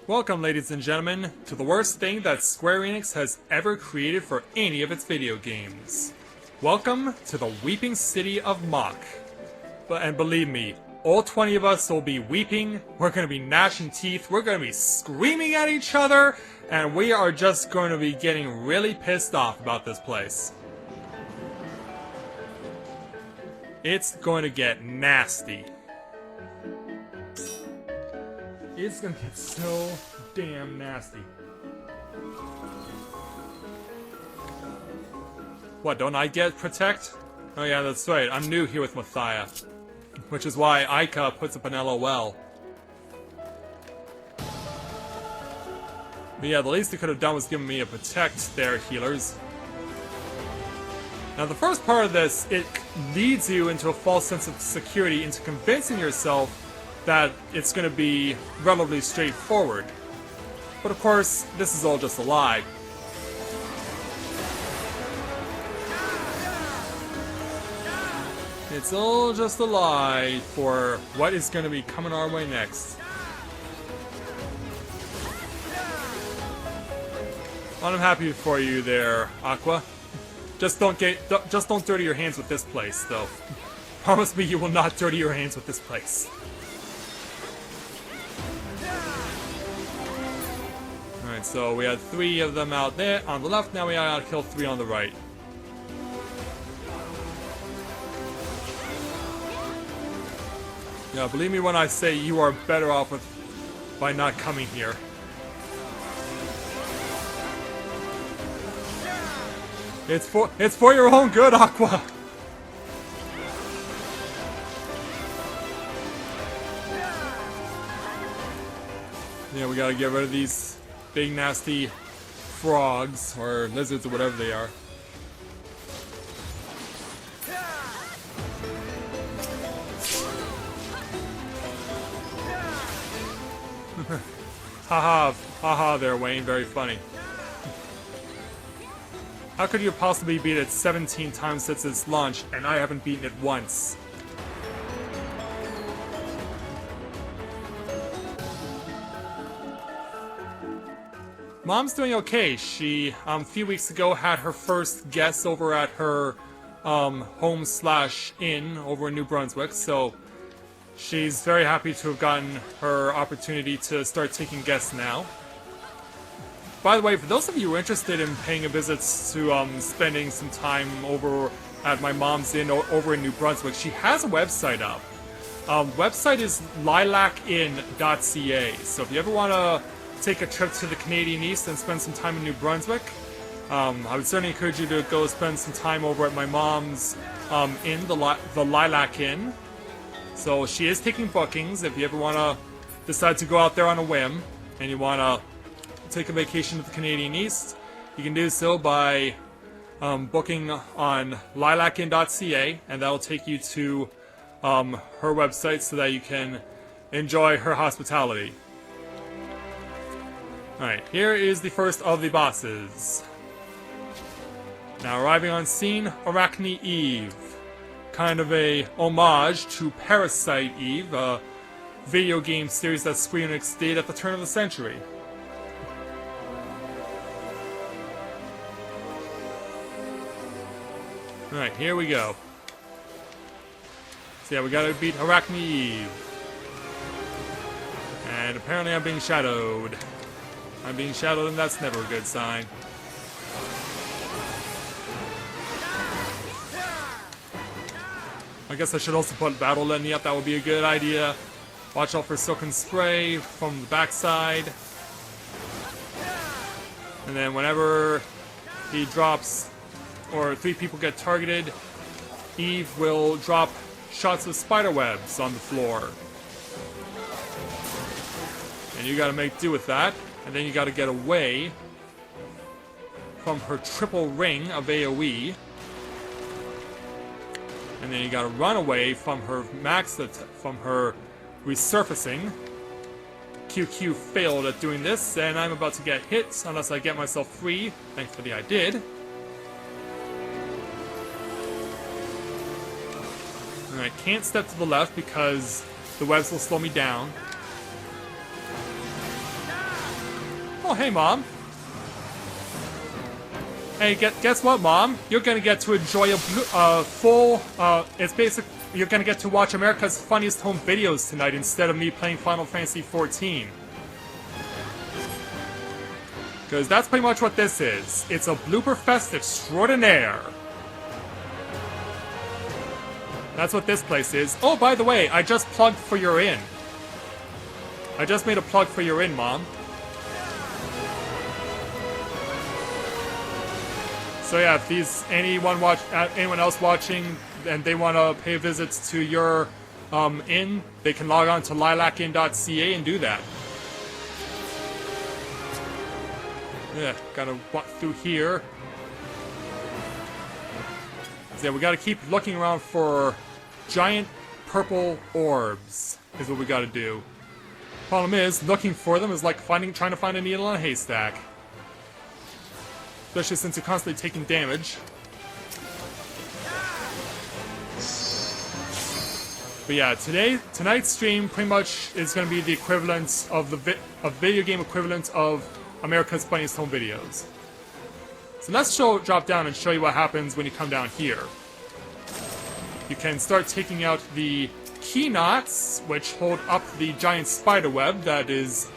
Welcome, ladies and gentlemen, to the worst thing that Square Enix has ever created for any of its video games. Welcome to the Weeping City of Mhach. And believe me, all 20 of us will be weeping, we're going to be gnashing teeth, we're going to be screaming at each other, and we are just going to be getting really pissed off about this place. It's going to get nasty. It's gonna get so damn nasty. What, don't I get protect? Oh yeah, that's right, I'm new here with Matthia. Which is why Ica puts up an LOL. But yeah, the least they could have done was given me a protect there, healers. Now the first part of this, it leads you into a false sense of security, into convincing yourself that it's going to be relatively straightforward. But of course, this is all just a lie. It's all just a lie for what is going to be coming our way next. Well, I'm happy for you there, Aqua. Just don't dirty your hands with this place, though. Promise me you will not dirty your hands with this place. Alright, so we had 3 of them out there on the left, now we gotta kill 3 on the right. Yeah, believe me when I say you are better off by not coming here. It's for your own good, Aqua! Yeah, we gotta get rid of these big nasty frogs, or lizards, or whatever they are. Haha there, Wayne, very funny. How could you possibly beat it 17 times since its launch, and I haven't beaten it once? Mom's doing okay. She, a few weeks ago, had her first guest over at her home/inn over in New Brunswick, so she's very happy to have gotten her opportunity to start taking guests now. By the way, for those of you who are interested in paying a visit to spending some time over at my mom's inn over in New Brunswick, she has a website up. Website is lilacinn.ca, so if you ever want to take a trip to the Canadian East and spend some time in New Brunswick, I would certainly encourage you to go spend some time over at my mom's inn, the Lilac Inn. So she is taking bookings. If you ever want to decide to go out there on a whim and you want to take a vacation to the Canadian East, you can do so by booking on lilacinn.ca, and that will take you to her website so that you can enjoy her hospitality. Alright, here is the first of the bosses. Now arriving on scene, Arachne Eve. Kind of a homage to Parasite Eve, a video game series that Square Enix did at the turn of the century. Alright, here we go. So yeah, we gotta beat Arachne Eve. And apparently I'm being shadowed. I'm being shadowed, and that's never a good sign. I guess I should also put Battle Lenny up, that would be a good idea. Watch out for Silken Spray from the backside. And then whenever he drops, or 3 people get targeted, Eve will drop shots of spider webs on the floor. And you gotta make do with that. And then you gotta get away from her triple ring of AoE. And then you gotta run away from her from her resurfacing. QQ failed at doing this, and I'm about to get hit unless I get myself free. Thankfully I did. And I can't step to the left because the webs will slow me down. hey, Mom. Hey, guess what, Mom? You're gonna get to enjoy a full, it's basic. You're gonna get to watch America's Funniest Home Videos tonight instead of me playing Final Fantasy XIV. Because that's pretty much what this is. It's a blooper fest extraordinaire. That's what this place is. Oh, by the way, I just plugged for your in. I just made a plug for your in, Mom. So yeah, if anyone else watching and they want to pay visits to your inn, they can log on to lilakin.ca and do that. Yeah, gotta walk through here. So yeah, we gotta keep looking around for giant purple orbs, is what we gotta do. Problem is, looking for them is like trying to find a needle in a haystack. Especially since you're constantly taking damage. But yeah, tonight's stream pretty much is going to be the equivalent of the video game equivalent of America's Funniest Home Videos. So let's drop down and show you what happens when you come down here. You can start taking out the key knots, which hold up the giant spider web that is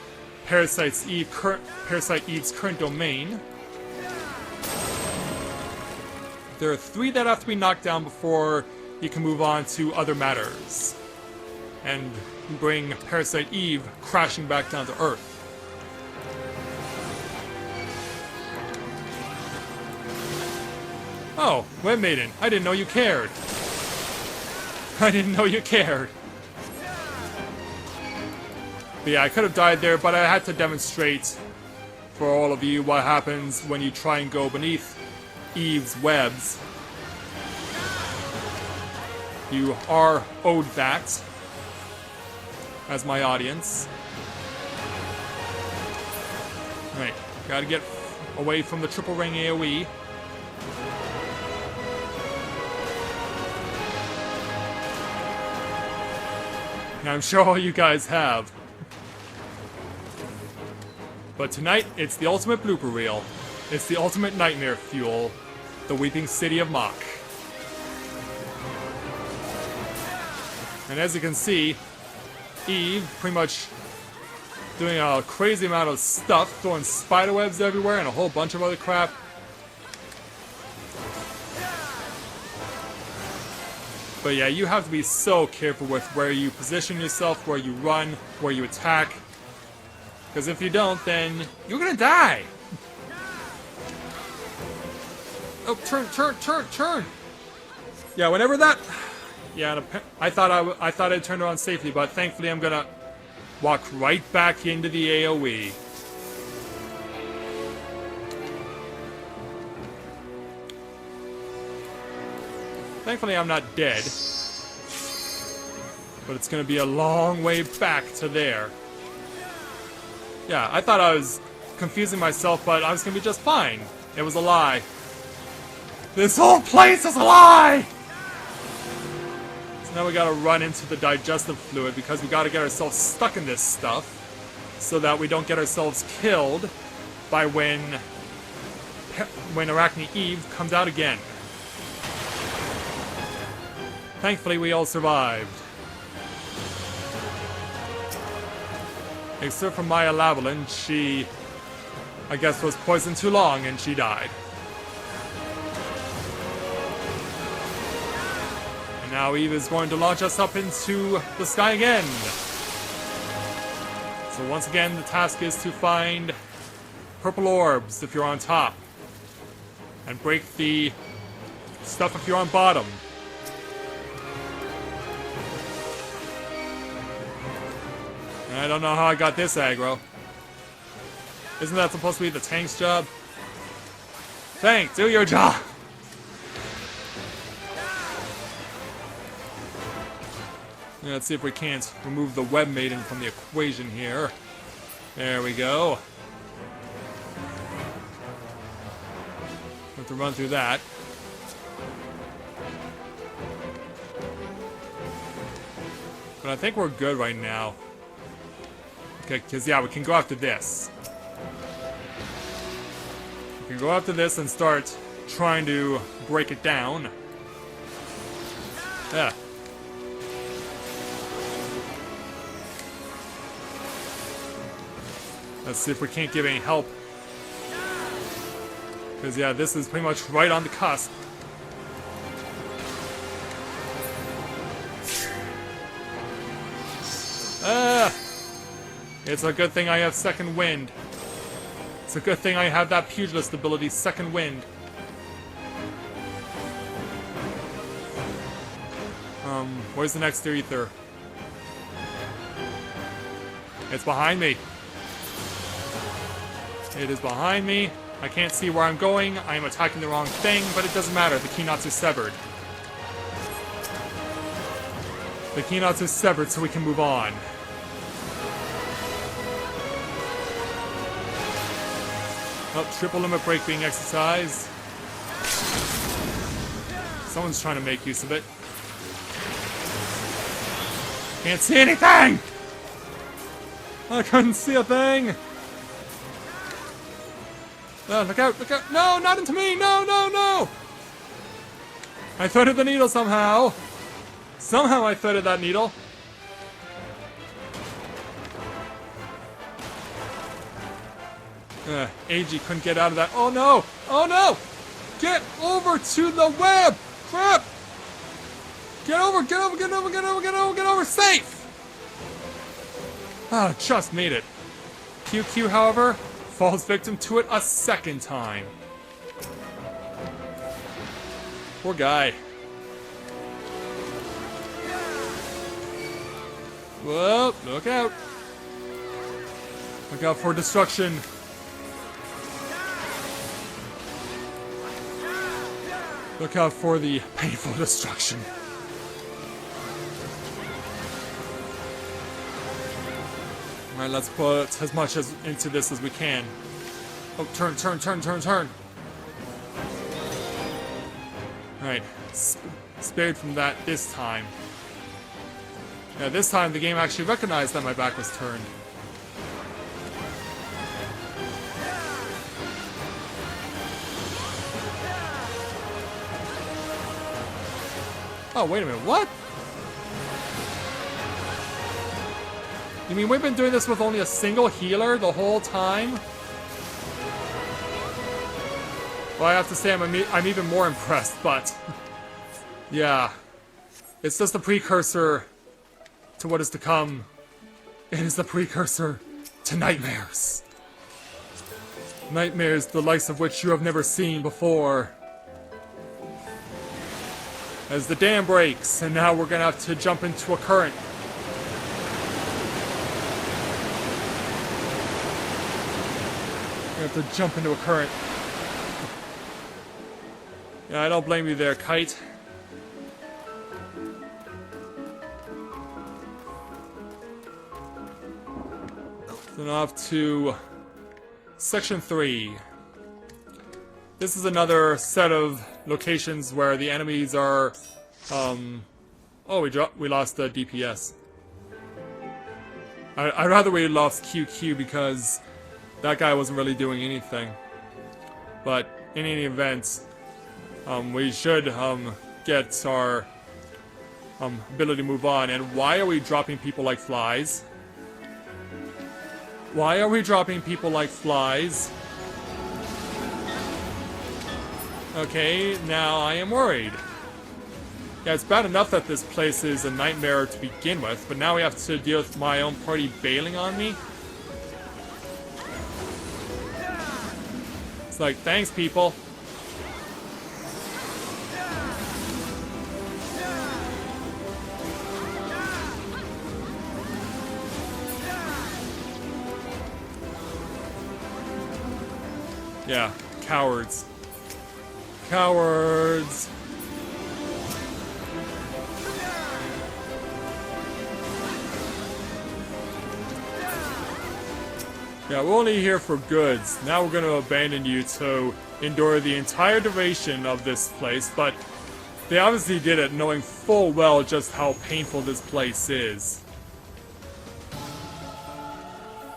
Parasite Eve's current domain. There are 3 that have to be knocked down before you can move on to other matters and bring Parasite Eve crashing back down to Earth. Oh, Web Maiden, I didn't know you cared. I didn't know you cared. But yeah, I could have died there, but I had to demonstrate for all of you what happens when you try and go beneath Eve's webs. You are owed that as my audience. Alright, gotta get away from the triple ring AoE. And I'm sure all you guys have. But tonight, it's the ultimate blooper reel. It's the ultimate nightmare fuel. The Weeping City of Mhach. And as you can see, Eve pretty much doing a crazy amount of stuff, throwing spiderwebs everywhere and a whole bunch of other crap. But yeah, you have to be so careful with where you position yourself, where you run, where you attack. Because if you don't, then you're gonna die! Oh, turn! Yeah, whenever that... Yeah, I thought I'd turned around safely, but thankfully I'm gonna walk right back into the AoE. Thankfully I'm not dead. But it's gonna be a long way back to there. Yeah, I thought I was confusing myself, but I was gonna be just fine. It was a lie. This whole place is a lie! So now we gotta run into the digestive fluid because we gotta get ourselves stuck in this stuff so that we don't get ourselves killed by when Arachne Eve comes out again. Thankfully we all survived. Except for Maya Lavalin, she, I guess, was poisoned too long and she died. And now Eve is going to launch us up into the sky again. So once again, the task is to find purple orbs if you're on top. And break the stuff if you're on bottom. I don't know how I got this aggro. Isn't that supposed to be the tank's job? Tank, do your job! Let's see if we can't remove the Web Maiden from the equation here. There we go. Have to run through that. But I think we're good right now. Okay, because yeah, we can go after this. can go after this and start trying to break it down. Yeah. Let's see if we can't give any help. Because, yeah, this is pretty much right on the cusp. It's a good thing I have second wind. It's a good thing I have that pugilist ability, second wind. Where's the next ether? It's behind me. It is behind me. I can't see where I'm going. I am attacking the wrong thing, but it doesn't matter. The key knots are severed. The key knots are severed, so we can move on. Oh, triple limit break being exercised. Someone's trying to make use of it. Can't see anything! I couldn't see a thing! Oh, look out, look out! No, not into me! No, no, no! I threaded the needle somehow! Somehow I threaded that needle. AG couldn't get out of that. Oh no! Oh no! Get over to the web! Crap! Get over, get over, get over, get over, get over, get over! Safe! Ah, just made it. QQ, however, falls victim to it a second time. Poor guy. Whoa, look out. Look out for destruction. Look out for the painful destruction. Alright, let's put as much into this as we can. Oh, turn, turn, turn, turn, turn. Alright, spared from that this time. Yeah, this time the game actually recognized that my back was turned. Oh, wait a minute, what? You mean we've been doing this with only a single healer the whole time? Well, I have to say I'm even more impressed, but... yeah. It's just a precursor to what is to come. It is the precursor to nightmares. Nightmares the likes of which you have never seen before. As the dam breaks, and now we're gonna have to jump into a current. We have to jump into a current. Yeah, I don't blame you there, Kite. Then off to Section 3. This is another set of locations where the enemies are, oh, we lost the DPS. I'd rather we lost QQ because that guy wasn't really doing anything. But in any event, we should get our ability to move on. And why are we dropping people like flies? Why are we dropping people like flies? Okay, now I am worried. Yeah, it's bad enough that this place is a nightmare to begin with, but now we have to deal with my own party bailing on me? It's like, thanks, people. Yeah, cowards. Cowards! Yeah, we're only here for goods. Now we're gonna abandon you to endure the entire duration of this place, but they obviously did it knowing full well just how painful this place is.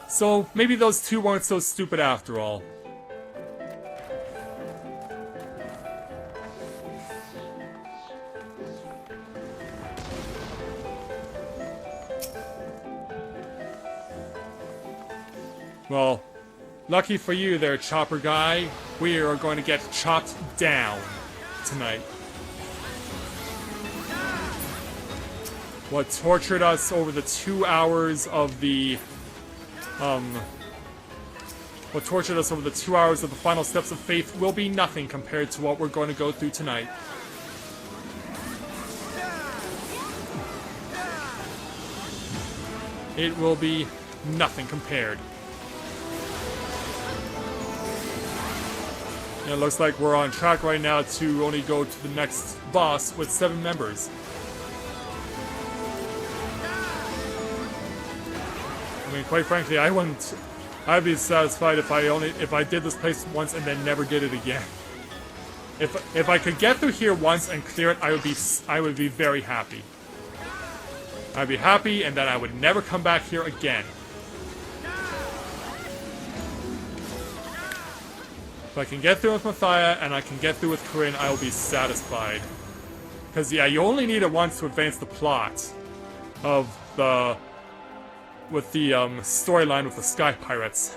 So, maybe those two weren't so stupid after all. Well, lucky for you there, chopper guy. We are going to get chopped down tonight. What tortured us over the 2 hours of the What tortured us over the 2 hours of the final steps of faith will be nothing compared to what we're going to go through tonight. It will be nothing compared. And it looks like we're on track right now to only go to the next boss with 7 members. I mean, quite frankly, I'd be satisfied if I did this place once and then never did it again. If I could get through here once and clear it, I would be very happy. I'd be happy, and then I would never come back here again. If I can get through with Matthia and I can get through with Corinne, I will be satisfied. Because yeah, you only need it once to advance the plot of the storyline with the Sky Pirates.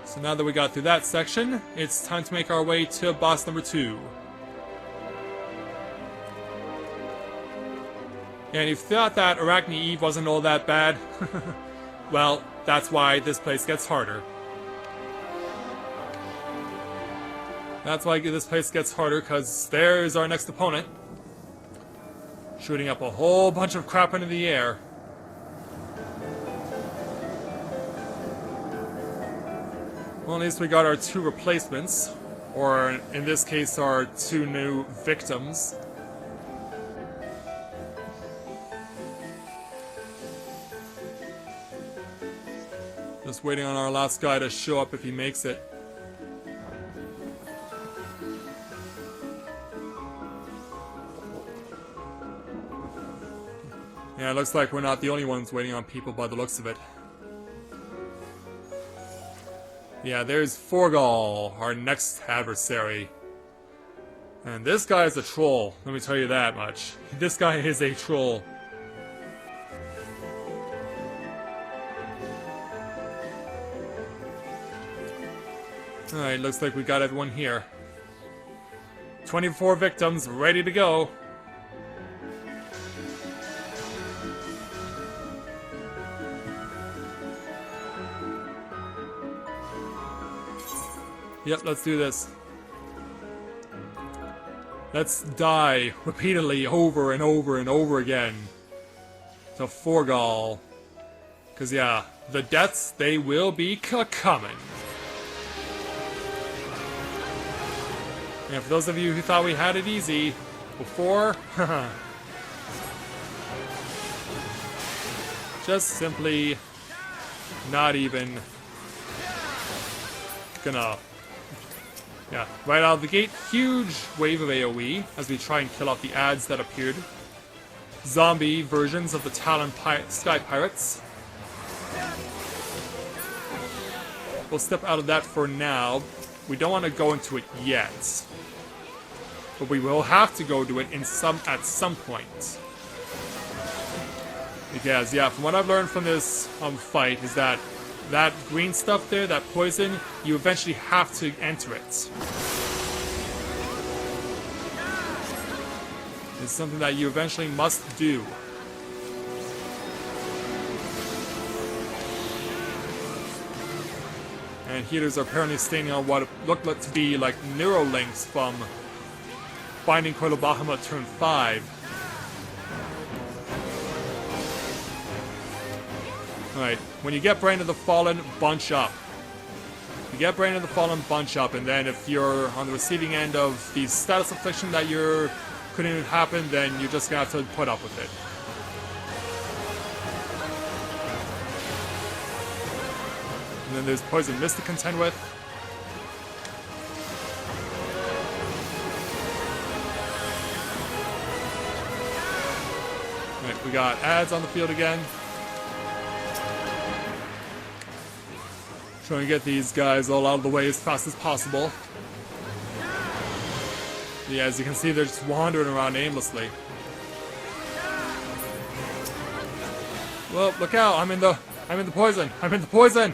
So now that we got through that section, it's time to make our way to boss number 2. And if you thought that Arachne Eve wasn't all that bad, well, that's why this place gets harder. That's why this place gets harder, because there's our next opponent. Shooting up a whole bunch of crap into the air. Well, at least we got our 2 replacements. Or, in this case, our 2 new victims. Just waiting on our last guy to show up if he makes it. Yeah, it looks like we're not the only ones waiting on people by the looks of it. Yeah, there's Forgall, our next adversary. And this guy is a troll, let me tell you that much. This guy is a troll. Alright, looks like we got everyone here. 24 victims, ready to go. Yep, let's do this. Let's die repeatedly over and over and over again to Forgall. Because, yeah, the deaths, they will be coming. And for those of you who thought we had it easy before, just simply not even gonna... Yeah, right out of the gate, huge wave of AoE as we try and kill off the ads that appeared. Zombie versions of the Talon Sky Pirates. We'll step out of that for now. We don't want to go into it yet. But we will have to go to it at some point. Because, yeah, from what I've learned from this fight is that green stuff there, that poison, you eventually have to enter it. It's something that you eventually must do. And healers are apparently staying on what looked like to be like neurolinks from Binding Coil of Bahamut turn 5. Alright, when you get Brain of the Fallen, bunch up. You get Brain of the Fallen, bunch up, and then if you're on the receiving end of the status affliction that couldn't happen, then you're just gonna have to put up with it. And then there's Poison Mist to contend with. Alright, we got ads on the field again. Trying to get these guys all out of the way as fast as possible. Yeah, as you can see, they're just wandering around aimlessly. Well, look out! I'm in the poison! I'm in the poison!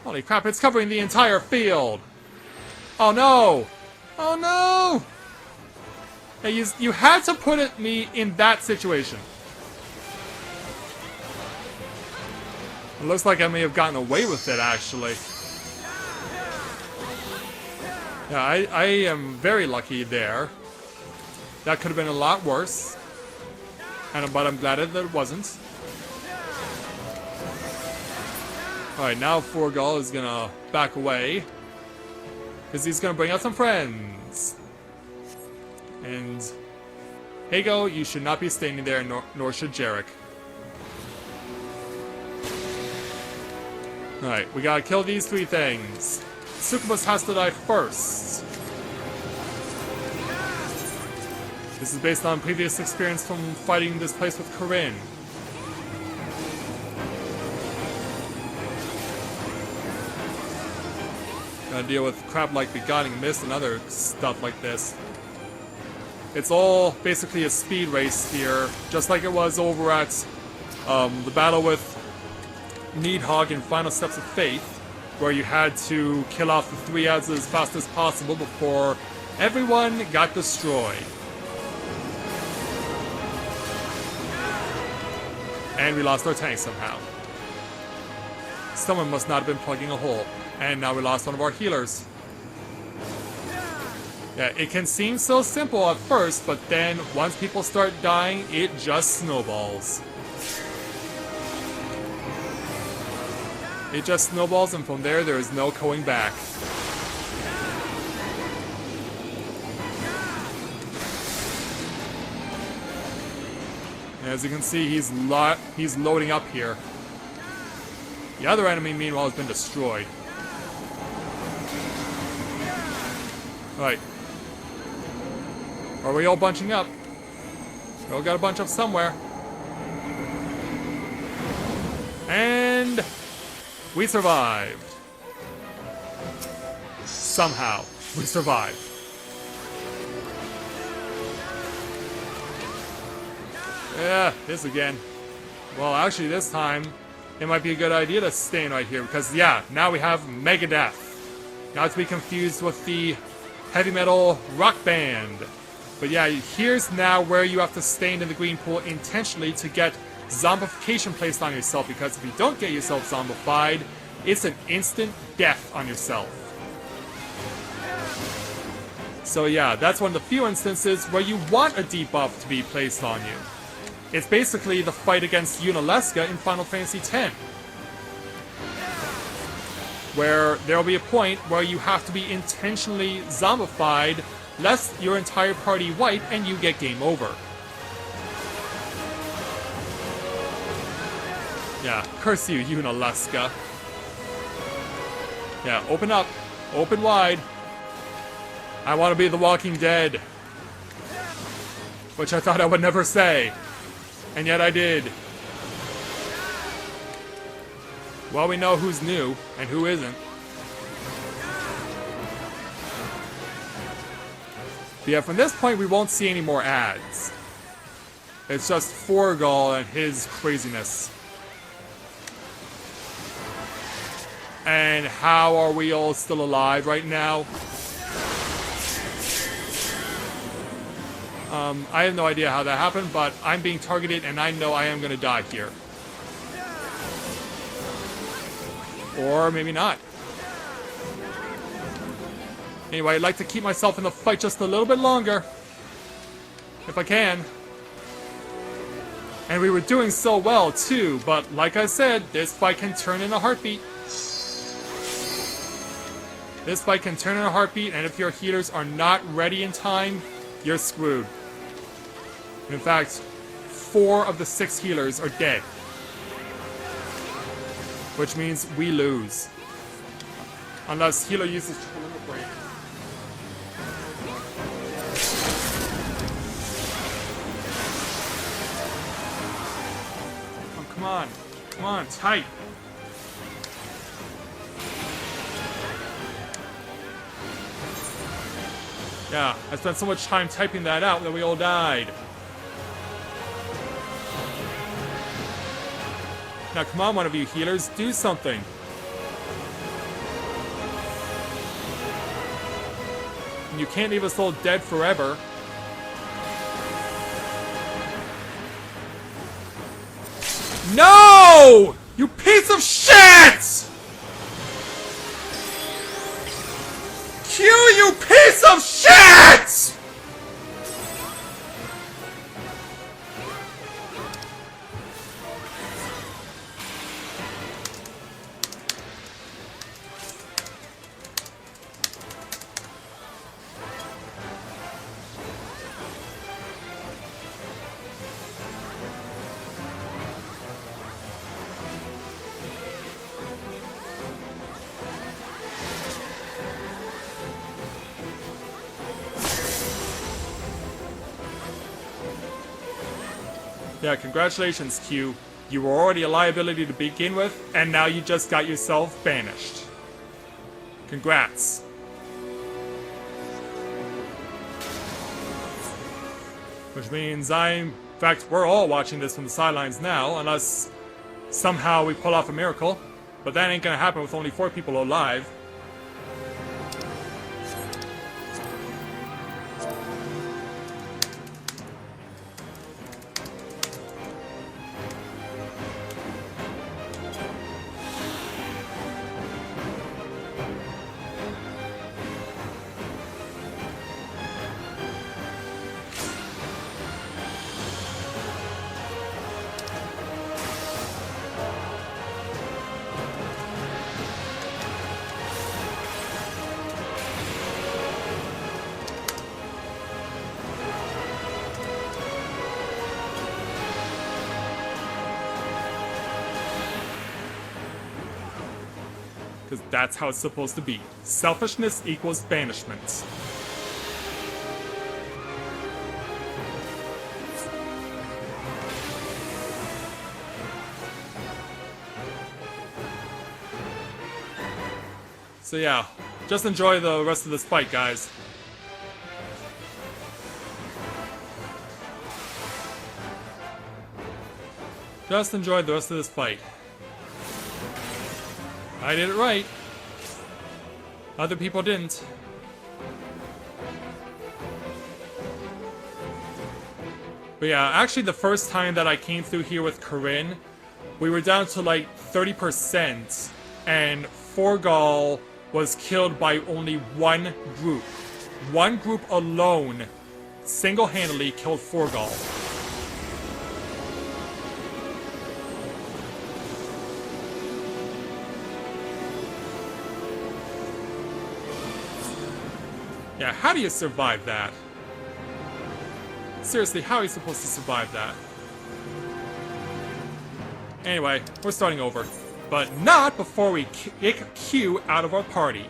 Holy crap, it's covering the entire field! Oh no! Oh no! Hey, you had to put me in that situation. It looks like I may have gotten away with it, actually. Yeah, I am very lucky there. That could have been a lot worse. But I'm glad that it wasn't. Alright, now Forgall is gonna back away. Because he's gonna bring out some friends. And Hago, you should not be standing there, nor should Jarek. Alright, we gotta kill these 3 things. Succubus has to die first. This is based on previous experience from fighting this place with Corinne. Gotta deal with crap like Beguiling Mist and other stuff like this. It's all basically a speed race here, just like it was over at the battle with Needhog in Final Steps of Faith, where you had to kill off the 3 ads as fast as possible before everyone got destroyed. And we lost our tank somehow. Someone must not have been plugging a hole. And now we lost one of our healers. Yeah, it can seem so simple at first, but then once people start dying, it just snowballs. It just snowballs, and from there is no going back. As you can see, he's loading up here. The other enemy, meanwhile, has been destroyed. Alright. Are we all bunching up? We all gotta bunch up somewhere. And we survived. Somehow, we survived. Yeah, this again. Well, actually, this time, it might be a good idea to stay right here, because, yeah, now we have Megadeth. Not to be confused with the heavy metal rock band. But yeah, here's now where you have to stay in the green pool intentionally to get zombification placed on yourself, because if you don't get yourself zombified, it's an instant death on yourself. So yeah, that's one of the few instances where you want a debuff to be placed on you. It's basically the fight against Yunalesca in Final Fantasy X, where there will be a point where you have to be intentionally zombified, lest your entire party wipe and you get game over. Yeah, curse you, Yunalesca. Yeah, open up. Open wide. I want to be the Walking Dead. Which I thought I would never say. And yet I did. Well, we know who's new and who isn't. But yeah, from this point we won't see any more ads. It's just Forgall and his craziness. And how are we all still alive right now? I have no idea how that happened, but I'm being targeted and I know I am going to die here. Or maybe not. Anyway, I'd like to keep myself in the fight just a little bit longer. If I can. And we were doing so well too, but like I said, this fight can turn in a heartbeat. This fight can turn in a heartbeat, and if your healers are not ready in time, you're screwed. In fact, 4 of the 6 healers are dead. Which means we lose. Unless healer uses triple limit break. Oh, come on. Come on, tight. Yeah, I spent so much time typing that out that we all died. Now come on, one of you healers, do something. You can't leave us all dead forever. No! You piece of shit! Q, you piece of shit! Yeah, congratulations, Q. You were already a liability to begin with, and now you just got yourself banished. Congrats. Which means in fact, we're all watching this from the sidelines now, unless somehow we pull off a miracle. But that ain't gonna happen with only 4 people alive. Because that's how it's supposed to be. Selfishness equals banishment. So yeah, just enjoy the rest of this fight, guys. Just enjoy the rest of this fight. I did it right. Other people didn't. But yeah, actually the first time that I came through here with Corinne, we were down to like 30%, and Forgall was killed by only one group. One group alone single-handedly killed Forgall. Yeah, how do you survive that? Seriously, how are you supposed to survive that? Anyway, we're starting over. But not before we kick Q out of our party.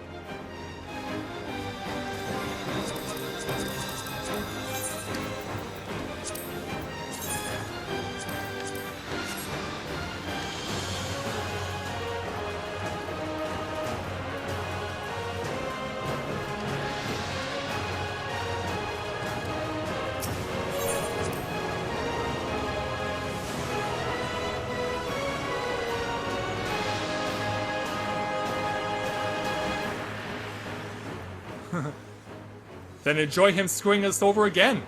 Then enjoy him screwing us over again.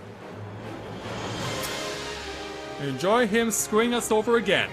Enjoy him screwing us over again.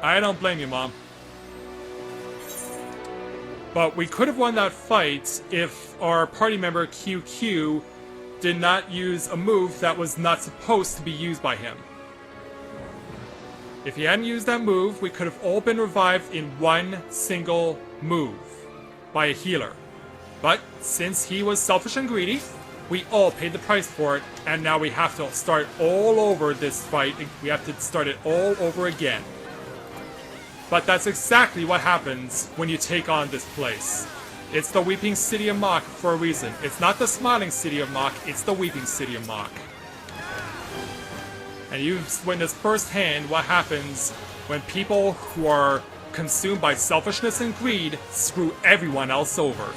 I don't blame you, Mom. But we could have won that fight if our party member QQ did not use a move that was not supposed to be used by him. If he hadn't used that move, we could have all been revived in one single move by a healer. But since he was selfish and greedy, we all paid the price for it, and now we have to start all over this fight. We have to start it all over again. But that's exactly what happens when you take on this place. It's the Weeping City of Mhach for a reason. It's not the Smiling City of Mhach, it's the Weeping City of Mhach. And you've witnessed firsthand what happens when people who are consumed by selfishness and greed screw everyone else over.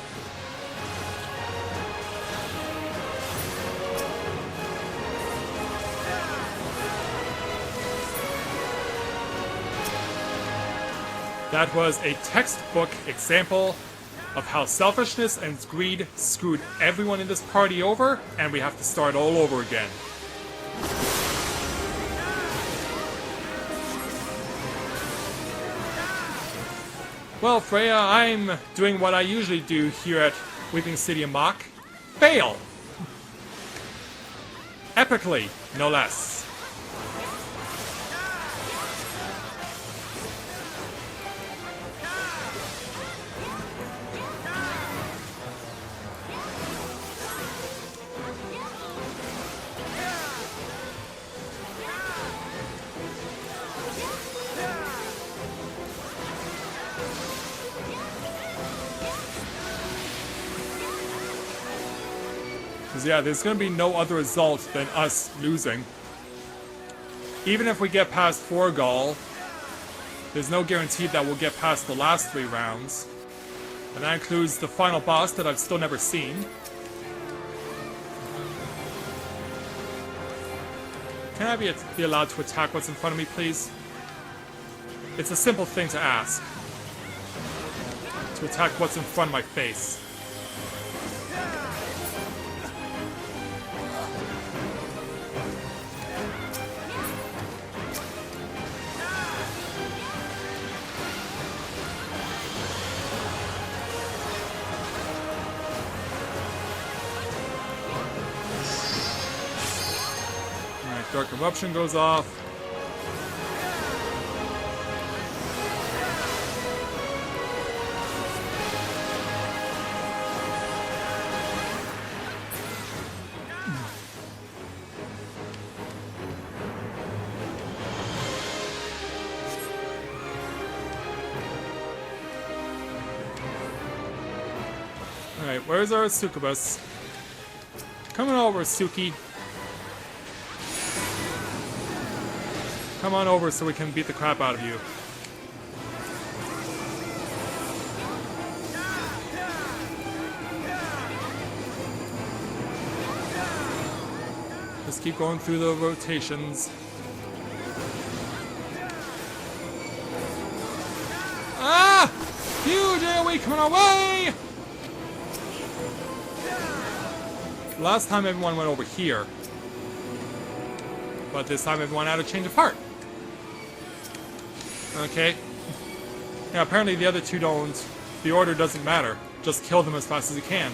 That was a textbook example of how selfishness and greed screwed everyone in this party over, and we have to start all over again. Well, Freya, I'm doing what I usually do here at Weeping City of Mhach. Fail! Epically, no less. Yeah, there's going to be no other result than us losing. Even if we get past Forgall, there's no guarantee that we'll get past the last 3 rounds. And that includes the final boss that I've still never seen. Can I be allowed to attack what's in front of me, please? It's a simple thing to ask. To attack what's in front of my face. Dark Eruption goes off. Alright, where's our Succubus? Coming over, Suki. Come on over so we can beat the crap out of you. Just keep going through the rotations. Ah! Huge AoE coming our way! Last time everyone went over here. But this time everyone had to change a part. Okay. Yeah, apparently the other two don't. The order doesn't matter. Just kill them as fast as you can.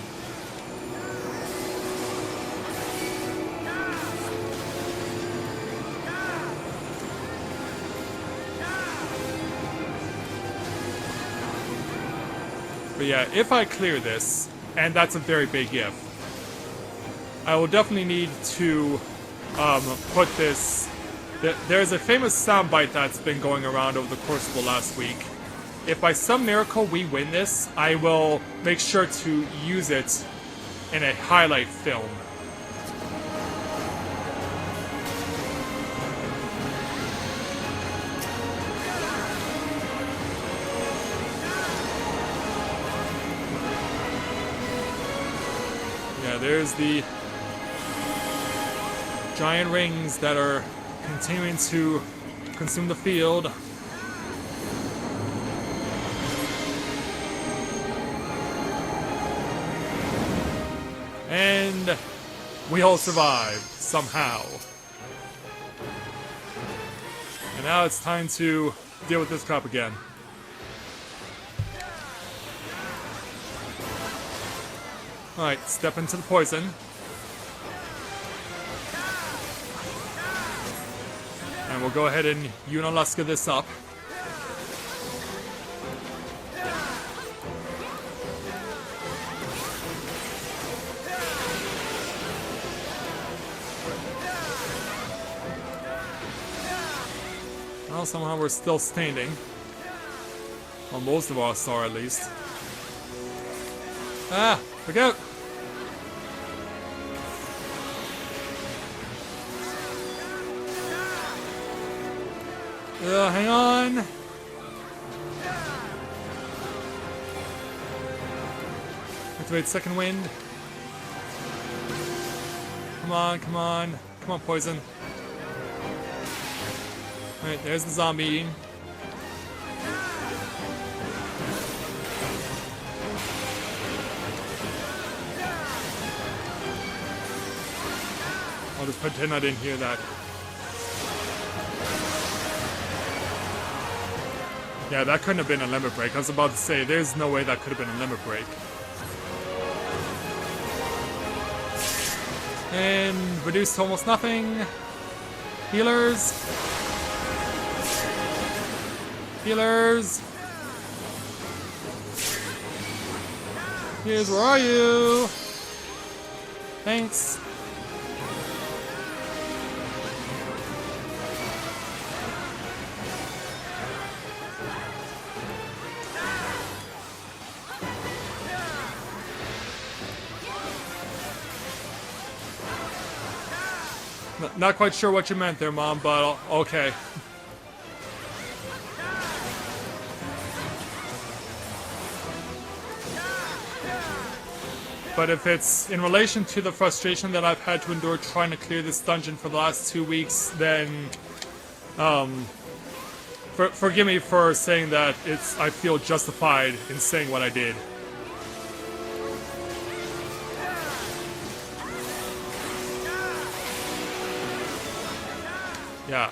But yeah, if I clear this, and that's a very big if, I will definitely need to put this... There's a famous soundbite that's been going around over the course of the last week. If by some miracle we win this, I will make sure to use it in a highlight film. Yeah, there's the giant rings that are continuing to consume the field. And we all survived, somehow. And now it's time to deal with this crap again. Alright, step into the poison. And we'll go ahead and Unalaska this up. Well, somehow we're still standing. Well, most of us are, at least. Ah! Look out! Hang on! Activate second wind. Come on, come on. Come on, poison. Alright, there's the zombie. I'll just pretend I didn't hear that. Yeah, that couldn't have been a limit break. I was about to say, there's no way that could have been a limit break. And reduced to almost nothing. Healers. Healers. Here's, where are you? Thanks. Not quite sure what you meant there, Mom, but okay. But if it's in relation to the frustration that I've had to endure trying to clear this dungeon for the last 2 weeks, then forgive me for saying that I feel justified in saying what I did. Yeah.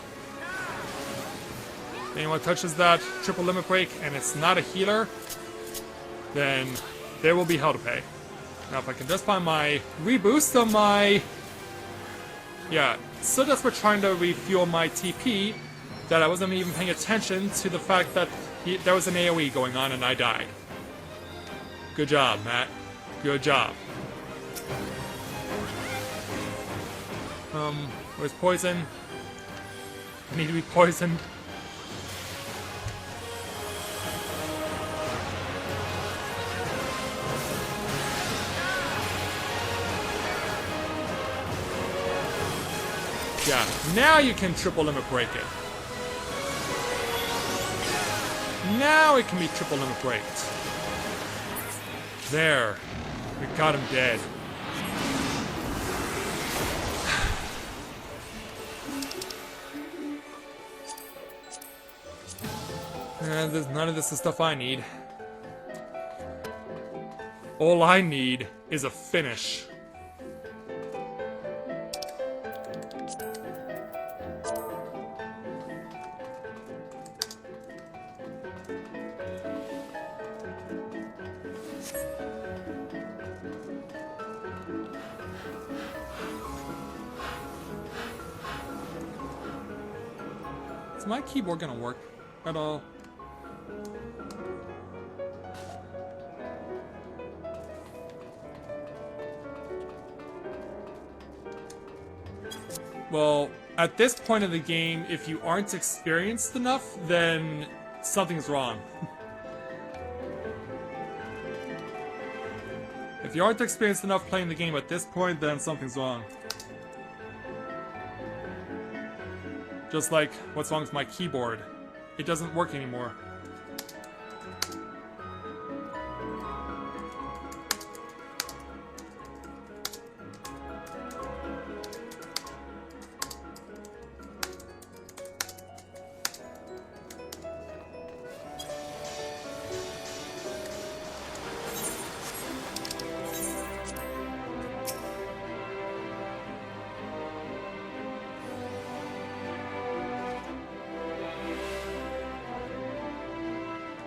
Anyone touches that triple limit break and it's not a healer, then there will be hell to pay. Now if I can just find my reboost on my... Yeah, so just for trying to refuel my TP, that I wasn't even paying attention to the fact that there was an AoE going on and I died. Good job, Matt. Good job. Where's poison? I need to be poisoned. Yeah, now you can triple limit break it. Now it can be triple limit breaked. There. We got him dead. None of this is stuff I need. All I need is a finish. Is my keyboard gonna work at all? Well, at this point of the game, if you aren't experienced enough, then something's wrong. If you aren't experienced enough playing the game at this point, then something's wrong. Just like, what's wrong with my keyboard? It doesn't work anymore.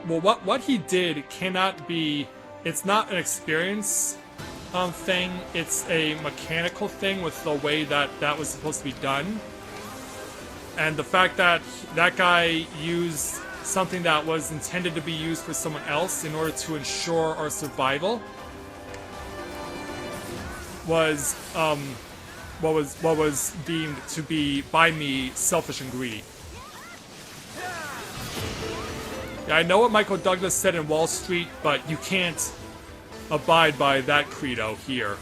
Well, what he did cannot be... It's not an experience thing. It's a mechanical thing with the way that that was supposed to be done. And the fact that that guy used something that was intended to be used for someone else in order to ensure our survival was what was deemed to be by me selfish and greedy. Yeah, I know what Michael Douglas said in Wall Street, but you can't abide by that credo here.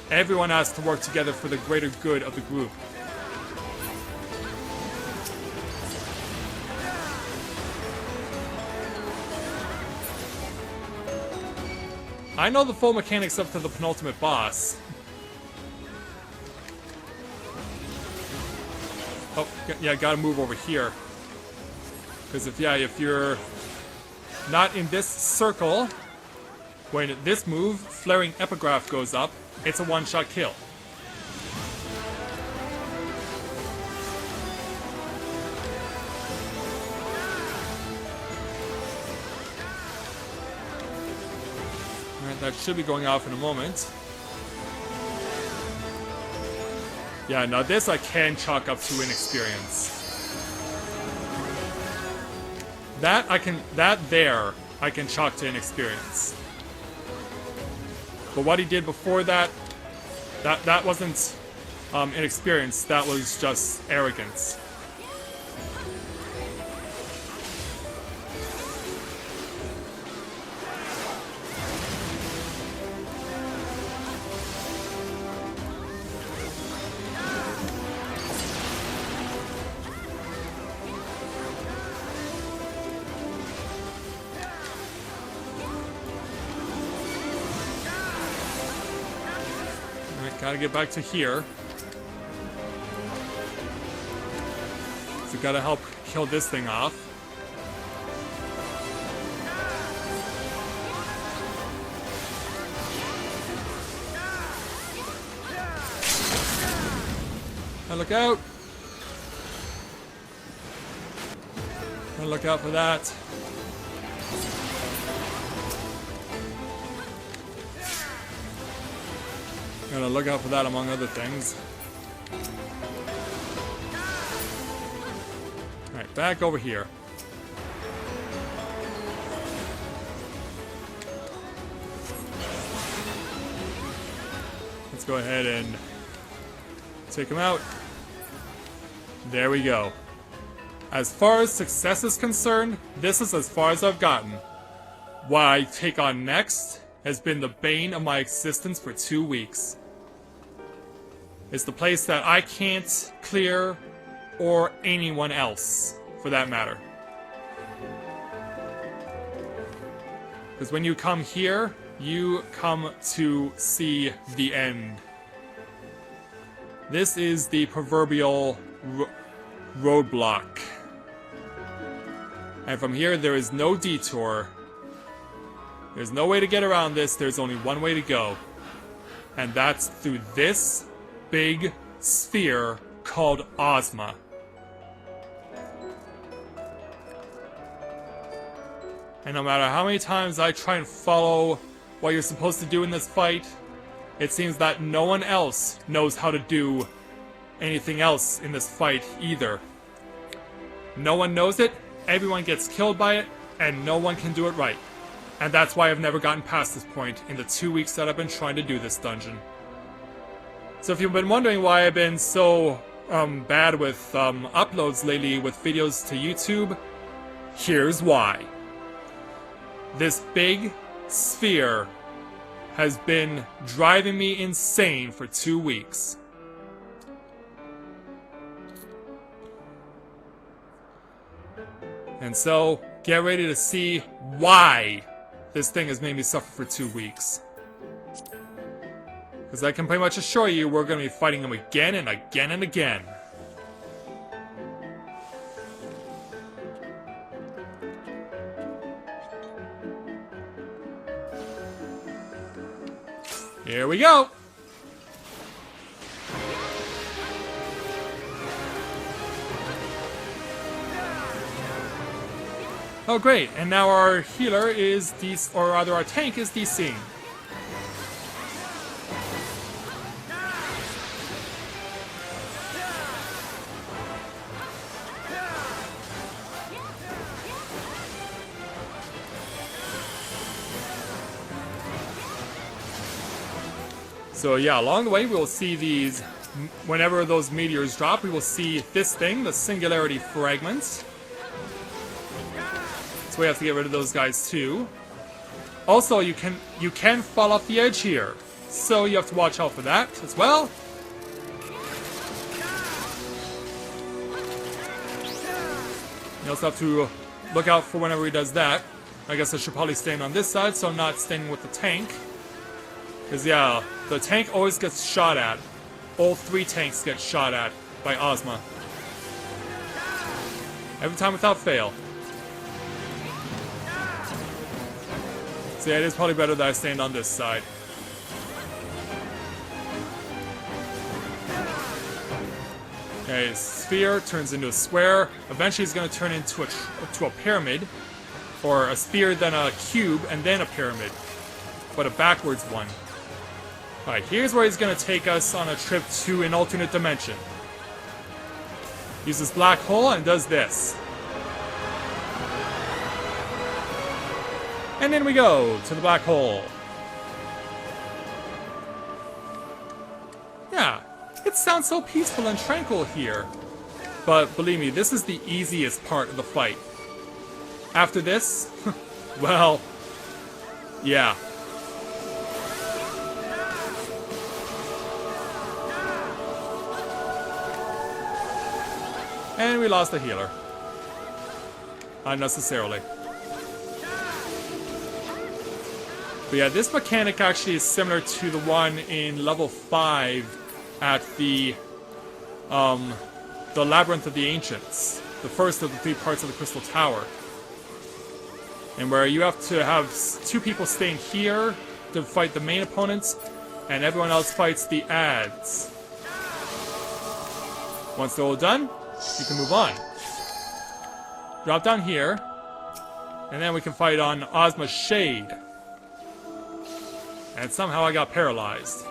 Everyone has to work together for the greater good of the group. I know the full mechanics up to the penultimate boss. Oh, yeah, gotta move over here. Because if you're not in this circle, when this move, Flaring Epigraph, goes up, it's a one-shot kill. Alright, that should be going off in a moment. Yeah, now this I can chalk up to inexperience. That I can chalk to inexperience. But what he did before that wasn't inexperience, that was just arrogance. Gotta get back to here. So gotta help kill this thing off. Now look out! Gotta look out for that. Gotta look out for that among other things. Alright, back over here. Let's go ahead and take him out. There we go. As far as success is concerned, this is as far as I've gotten. What I take on next has been the bane of my existence for 2 weeks. It's the place that I can't clear, or anyone else, for that matter. Because when you come here, you come to see the end. This is the proverbial roadblock. And from here, there is no detour. There's no way to get around this, there's only one way to go. And that's through this big sphere called Ozma. And no matter how many times I try and follow what you're supposed to do in this fight, it seems that no one else knows how to do anything else in this fight either. No one knows it, everyone gets killed by it, and no one can do it right. And that's why I've never gotten past this point in the 2 weeks that I've been trying to do this dungeon. So if you've been wondering why I've been so bad with uploads lately with videos to YouTube, here's why. This big sphere has been driving me insane for 2 weeks. And so, get ready to see why this thing has made me suffer for 2 weeks. Because I can pretty much assure you we're going to be fighting him again and again and again. Here we go! Oh great, and now our healer is or rather our tank is DCing. So yeah, along the way we will see these, whenever those meteors drop, we will see this thing, the Singularity Fragments. So we have to get rid of those guys too. Also, you can fall off the edge here. So you have to watch out for that as well. You also have to look out for whenever he does that. I guess I should probably stand on this side so I'm not standing with the tank. Because yeah, the tank always gets shot at. All 3 tanks get shot at by Ozma. Every time without fail. So yeah, it is probably better that I stand on this side. Okay, sphere turns into a square. Eventually it's going to turn into a pyramid. Or a sphere, then a cube, and then a pyramid. But a backwards one. Alright, here's where he's going to take us on a trip to an alternate dimension. Uses black hole and does this. And in we go to the black hole. Yeah, it sounds so peaceful and tranquil here. But believe me, this is the easiest part of the fight. After this, well, yeah. And we lost the healer. Unnecessarily. But yeah, this mechanic actually is similar to the one in level 5 at the Labyrinth of the Ancients. The first of the 3 parts of the Crystal Tower. And where you have to have 2 people staying here to fight the main opponents, and everyone else fights the adds. Once they're all done, you can move on. Drop down here, and then we can fight on Ozma's Shade. And somehow I got paralyzed.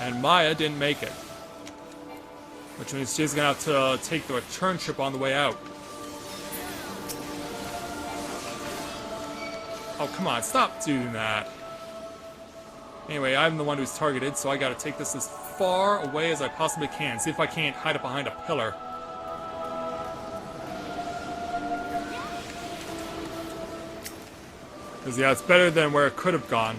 And Maya didn't make it. Which means she's gonna have to take the return trip on the way out. Oh, come on, stop doing that. Anyway, I'm the one who's targeted, so I gotta take this as far away as I possibly can. See if I can't hide it behind a pillar. Because, yeah, it's better than where it could have gone.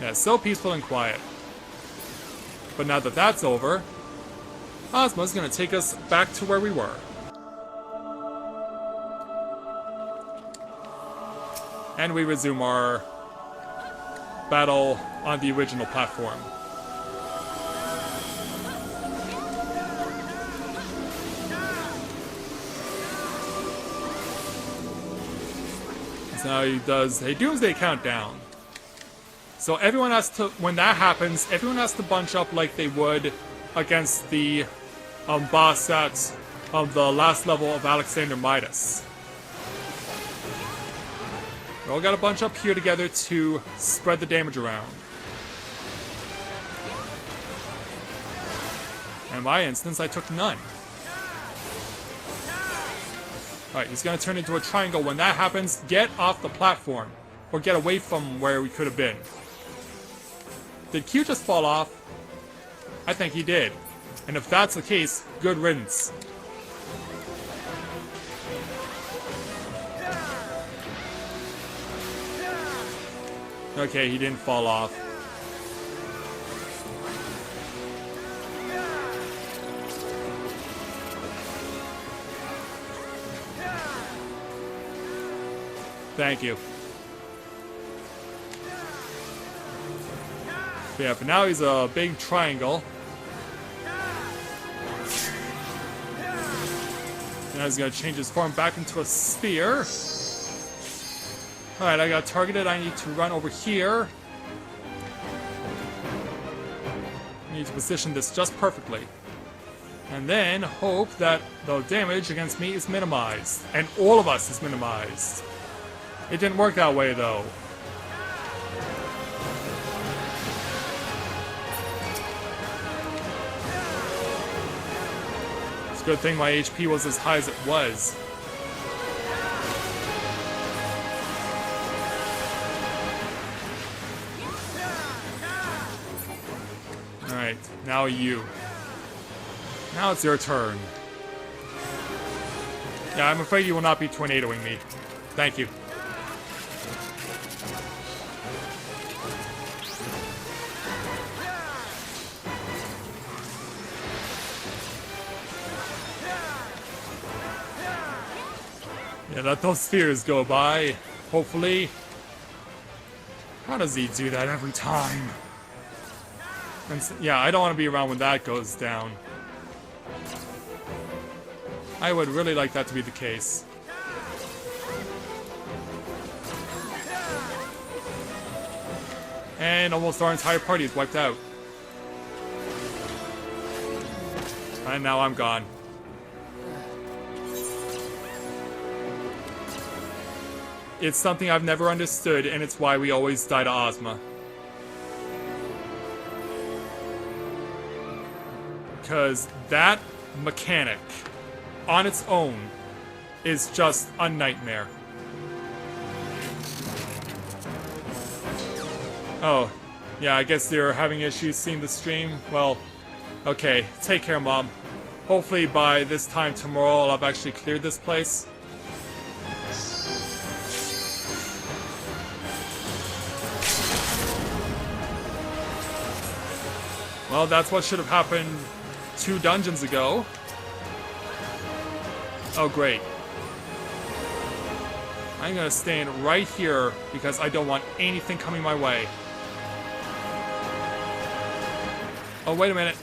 Yeah, it's so peaceful and quiet. But now that that's over, Ozma's gonna take us back to where we were. And we resume our battle on the original platform. So now he does a Doomsday Countdown. So everyone has to, when that happens, everyone has to bunch up like they would against the boss at the last level of Alexander Midas. We all gotta bunch up here together to spread the damage around. And in my instance, I took none. Alright, he's gonna turn into a triangle. When that happens, get off the platform. Or get away from where we could have been. Did Q just fall off? I think he did. And if that's the case, good riddance. Okay, he didn't fall off. Thank you. But yeah, but now he's a big triangle. Now he's gonna change his form back into a sphere. Alright, I got targeted. I need to run over here. I need to position this just perfectly. And then hope that the damage against me is minimized. And all of us is minimized. It didn't work that way, though. It's a good thing my HP was as high as it was. Alright, now you. Now it's your turn. Yeah, I'm afraid you will not be tornadoing me. Thank you. Yeah, let those spheres go by. Hopefully. How does he do that every time? And yeah, I don't want to be around when that goes down. I would really like that to be the case. And almost our entire party is wiped out. And now I'm gone. It's something I've never understood, and it's why we always die to Ozma. Because that mechanic, on its own, is just a nightmare. Oh, yeah, I guess they're having issues seeing the stream. Well, okay, take care, Mom. Hopefully by this time tomorrow I'll have actually cleared this place. Well, that's what should have happened 2 dungeons ago. Oh, great. I'm gonna stand right here because I don't want anything coming my way. Oh, wait a minute.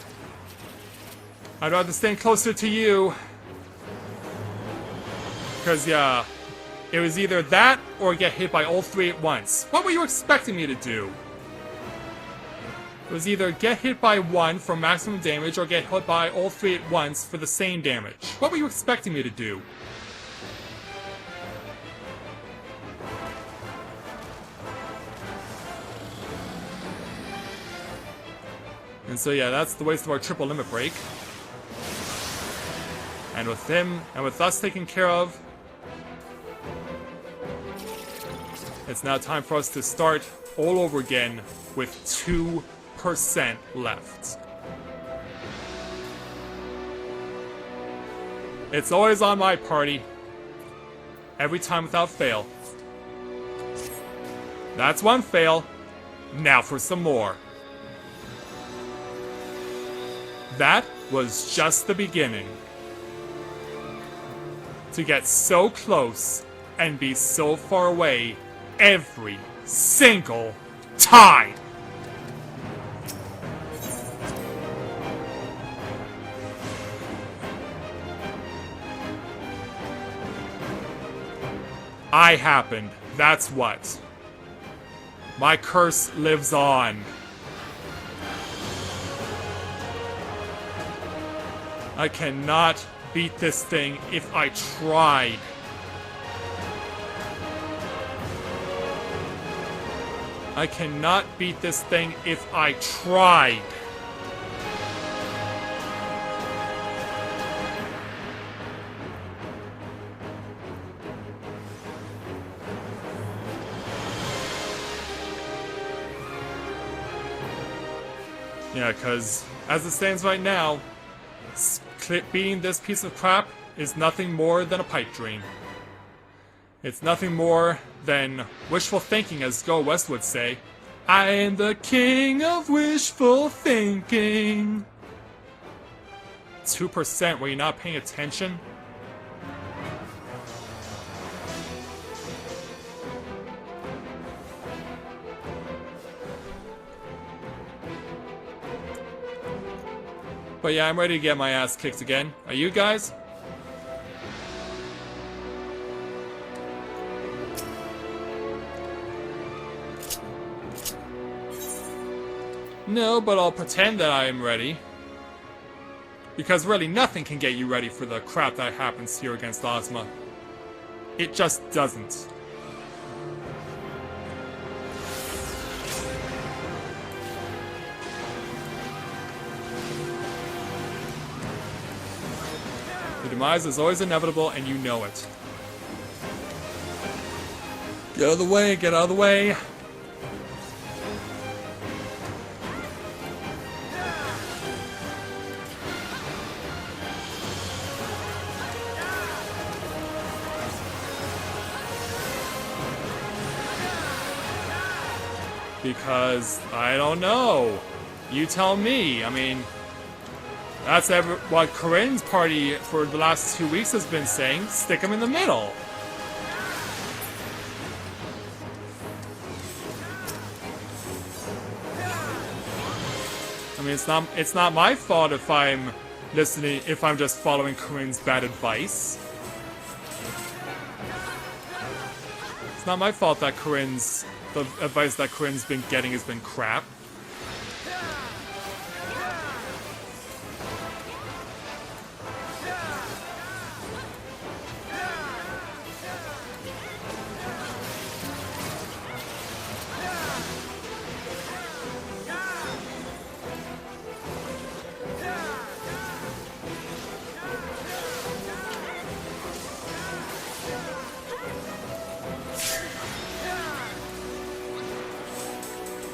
I'd rather stand closer to you. Because, yeah, it was either that or get hit by all 3 at once. What were you expecting me to do? It was either get hit by 1 for maximum damage or get hit by all 3 at once for the same damage. What were you expecting me to do? And so yeah, that's the waste of our triple limit break. And with him, and with us taken care of, it's now time for us to start all over again with 2% left. It's always on my party. Every time without fail. That's 1 fail. Now for some more. That was just the beginning. To get so close and be so far away every single time. I happened, that's what. My curse lives on. I cannot beat this thing if I tried. I cannot beat this thing if I tried. Yeah, because as it stands right now, beating this piece of crap is nothing more than a pipe dream. It's nothing more than wishful thinking, as Go West would say. I am the king of wishful thinking. 2%, were you not paying attention? But yeah, I'm ready to get my ass kicked again. Are you guys? No, but I'll pretend that I am ready. Because really, nothing can get you ready for the crap that happens here against Ozma. It just doesn't. The demise is always inevitable, and you know it. Get out of the way, get out of the way! Because, I don't know. You tell me. I mean, that's what Corinne's party for the last 2 weeks has been saying. Stick them in the middle. I mean, it's not my fault if I'm just following Corinne's bad advice. It's not my fault that the advice that Corinne's been getting has been crap.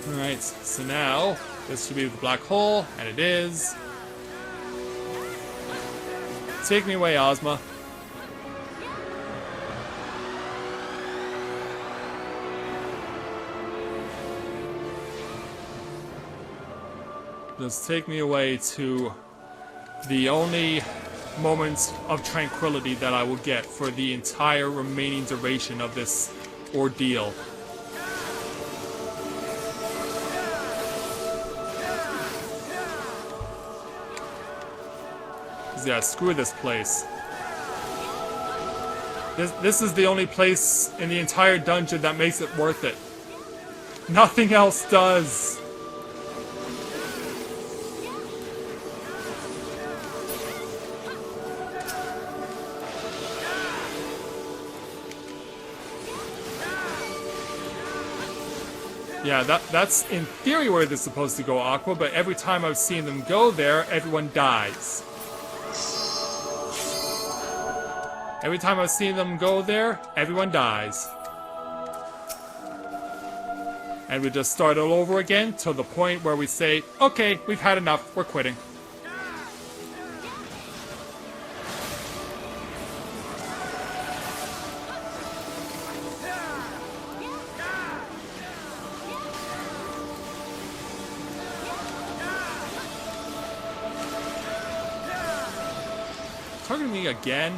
Alright, so now, this should be the black hole, and it is. Take me away, Ozma. Just take me away to the only moment of tranquility that I will get for the entire remaining duration of this ordeal. Yeah, screw this place. This is the only place in the entire dungeon that makes it worth it. Nothing else does. Yeah, that's in theory where they're supposed to go, Aqua, but every time I've seen them go there, everyone dies. Every time I've seen them go there, everyone dies. And we just start all over again to the point where we say, okay, we've had enough, we're quitting. Targeting me again?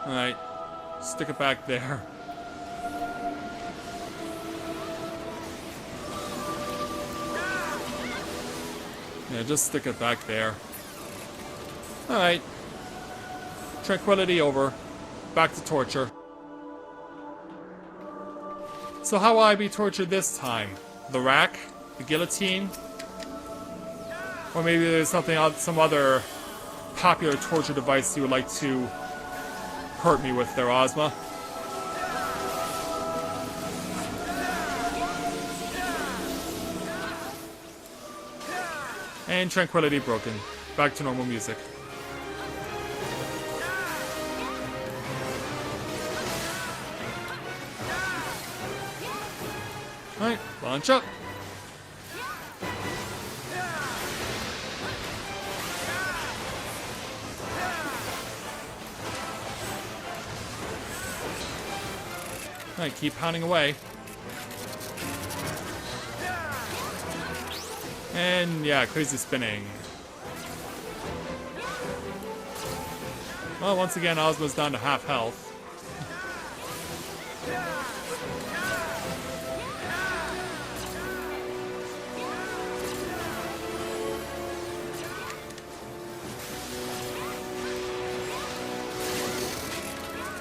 Alright, stick it back there. Yeah, just stick it back there. Alright. Tranquility over. Back to torture. So how will I be tortured this time? The rack? The guillotine? Or maybe there's some other popular torture device you would like to hurt me with there, Ozma. And tranquility broken. Back to normal music. Alright, launch up. Alright, keep pounding away. And yeah, crazy spinning. Well, once again, Ozma's down to half health.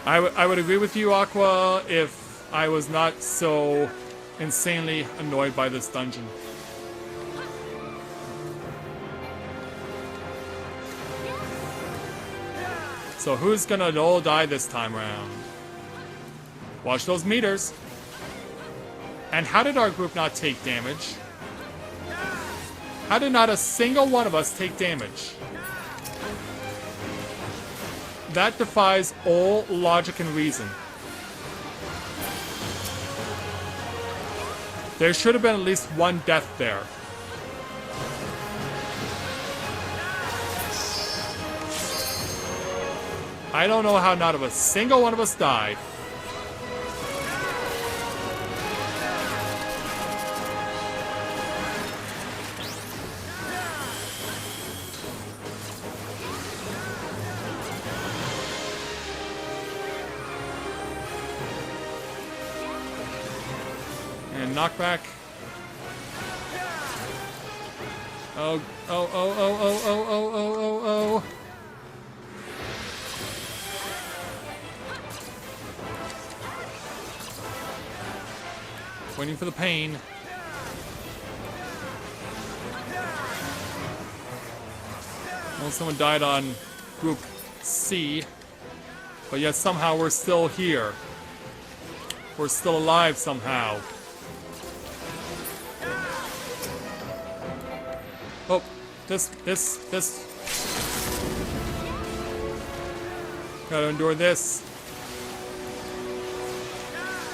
I would agree with you, Aqua, if I was not so insanely annoyed by this dungeon. So who's gonna all die this time around? Watch those meters. And how did our group not take damage? How did not a single one of us take damage? That defies all logic and reason. There should have been at least one death there. I don't know how not a single one of us died. One knockback. Oh, oh, oh, oh, oh, oh, oh, oh, oh, oh. Waiting for the pain. Well, someone died on Group C. But yet somehow we're still here. We're still alive somehow. Oh, this. Gotta endure this.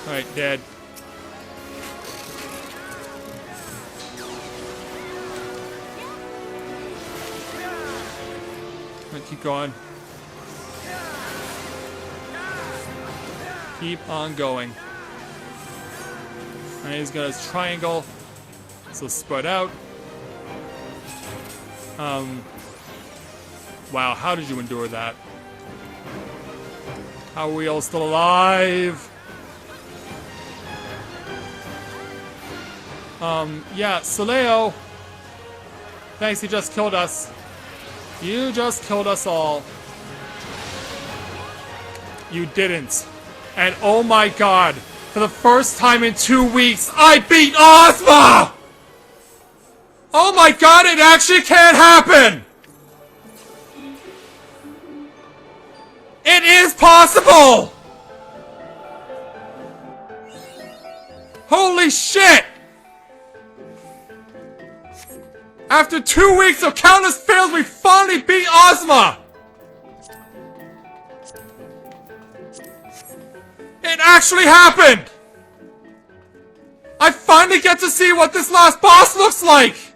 Alright, dead. Alright, keep going. Keep on going. And he's got his triangle. So spread out. Wow, how did you endure that? How are we all still alive? Yeah, Soleo. Thanks, he just killed us. You just killed us all. You didn't. And oh my god, for the first time in 2 weeks, I beat Ozma! Oh my god, it actually can't happen! It is possible! Holy shit! After 2 weeks of countless fails, we finally beat Ozma! It actually happened! I finally get to see what this last boss looks like!